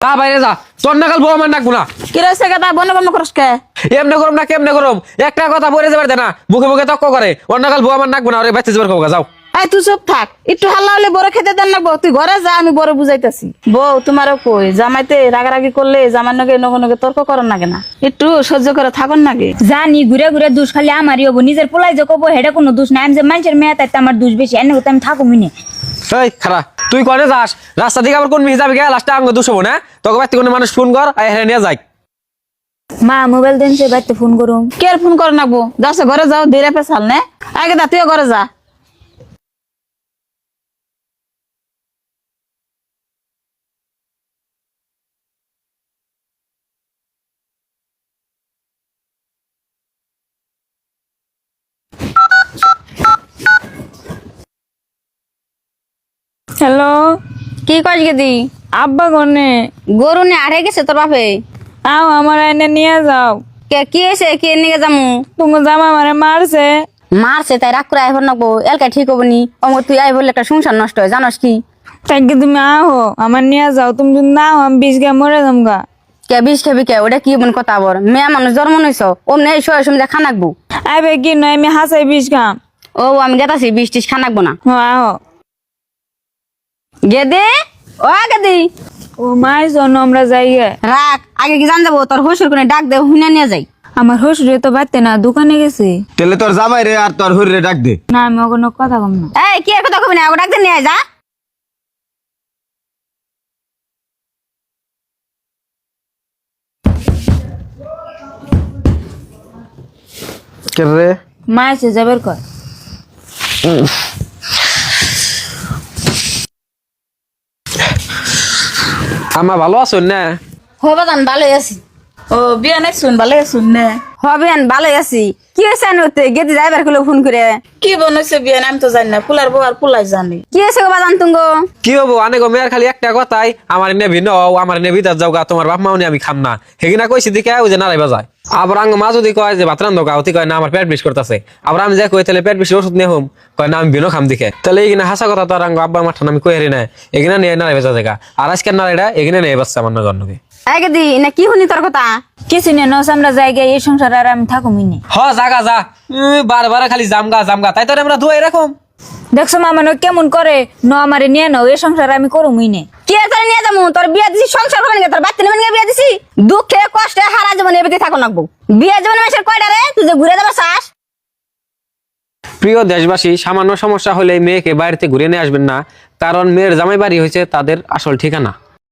তা বাইরে যা, তোর নাকাল বউ আমার নাকবো না। কি রয়েছে কথা বন্ধ বন্ধ করস কে? এমনি করম না কেমনে করম, একটা কথা বলে যাবার দে না, মুখে মুখে তক্ক করে। ওর নাকাল বউ আমার নাকবো না, ওরে বেঁচে যাবার কবা যাও। এই তুই চুপ থাক, একটু হাল্লা হলে বড় খেতে দেন না বউ, তুই ঘরে যা, আমি বড় বুঝাইতেছি। বউ তোমারও কই, জামাইতে রাগারাগি করলে জামার নগে নগে নগে তর্ক করেন নাগে না, একটু সহ্য করে থাকুন নাগে। জানি ঘুরে ঘুরে দুষ খালি আমারই হবো, নিজের পোলাই যে কবো হেটা কোনো দোষ নাই। আমি যে মানুষের মেয়ে তাইতে আমার দোষ বেশি, এনে হতে আমি থাকো মিনে। এই খারা, তুই কনে যাস? রাস্তা দিকে আবার কোন মিহি যাবি গে? লাস্টে আঙ্গ দোষ হবো না? তোকে বাড়িতে কোনো মানুষ ফোন কর, আয় হেরে নিয়ে যাই। মা মোবাইল দেন, সে বাড়িতে ফোন করুম। কে ফোন করে নাকবো? যাচ্ছে ঘরে যাও, ধীরে পেছাল নে আগে দা, তুইও ঘরে যা। হ্যালো, কি কইস গেদি? আব্বা গনে গরু নিয়ে আড়ে গেছে তোর বাপে। আও আমার এনে নিয়ে যাও। কে কি হয়েছে, কে নিয়ে যামু? তুমি জামা মানে মারছে। মারছে তাই রাগ করে আইবার নাকবো, এলকা ঠিক হবো নি। অমর তুই আই বললে একটা সংসার নষ্ট হয়, জানোস কি? তাই তুমি আহো, আমার নিয়ে যাও। তুমি যদি না আও, আমি 20 গা মরে যাম গা। কে বিষ খাবি কে? ওটা কি মন কথা বল, মেয়ে মানুষ জন্ম নইছ, অমনি এই সময় সময় খানাকবো। আইবে কি নয়, আমি হাসাই 20 খাম। ও আমি গেতাছি, বিষ টিস খানাকবো না। হ আহো। গেদে ও গেদি, ও মায়ের জন্য আমরা যাই গে। রাখ, আগে কি জান যাবো, তোর হসুর কোনে ডাক দে, হুইনা নিয়ে যাই। আমার শ্বশুরে তো বাড়তে না, দোকানে গেছে। তেলে তোর জামাই রে আর তোর হরি রে ডাক দে। না আমি কোনো কথা কম না। এই কি এর কথা কবি না, ও ডাক দে নিয়ে আয় যা। কে রে? মা এসে যাবের কর। আমা ভালো আছো না? হবা জান ভালোই আছি। ও বিয়া নাই শুন, ভালো শুন না। হবে আন ভালোই আছি। কি হয়েছে আনতে গেদি যাইবার খুলে ফোন করে? কি বনছে বিয়া, আমি তো জানি না, ফুলার বউ আর ফুলাই জানি। কি হয়েছে গো বাজান তুঙ্গ? কি হবো, আনে গো মেয়ের খালি একটা কথাই, আমার নেবি ন, আমার নেবি তার যাও গা, তোমার বাপ মাও আমি খাম না। হেগিনা কইছি দিকে ওই যে নারাই বাজায়। আবার আঙ্গ মা যদি কয় যে ভাত রান্ধো গা, অতি কয় না আমার পেট বিষ করতেছে। আবার আমি যাই কই তাহলে পেট বিষ ওষুধ নিয়ে হুম, কয় না আমি বিনো খাম দিকে। তাহলে এইখানে হাসা কথা তো আর আঙ্গ আব্বা মাঠান আমি কই হারি না, এখানে নিয়ে নারাই বাজা দেখা। আর আজকের নারাইটা এখানে নিয়ে বাচ্চা আমার জন্মকে। এই গেদি না কি শুনি তোর কথা? কিছু নেই, নস আমরা যাই গে, এই সংসার আর আমি থাকো মিনে। হ জাগা যা, বারবার খালি জামগা জামগা, তাই তো আমরা ধুয়ে এরকম। দেখছো মা মানে কেমন করে, ন আমারে নিয়ে নাও, এই সংসার আমি করো মিনে। কি আর তোর নিয়ে যাবো? তোর বিয়া দিছি সংসার হবে না, তোর বাচ্চা নেবেন বিয়া দিছি। দুঃখে কষ্টে হারা জীবন এবারে থাকো নাকবো। বিয়া জীবনে মাসের কয়টা রে, তুই যে ঘুরে যাবার চাস? প্রিয় দেশবাসী, সামান্য সমস্যা হলে মেয়েকে বাড়িতে ঘুরে নিয়ে আসবেন না, কারণ মেয়ের জামাই বাড়ি হয়েছে তাদের আসল ঠিকানা।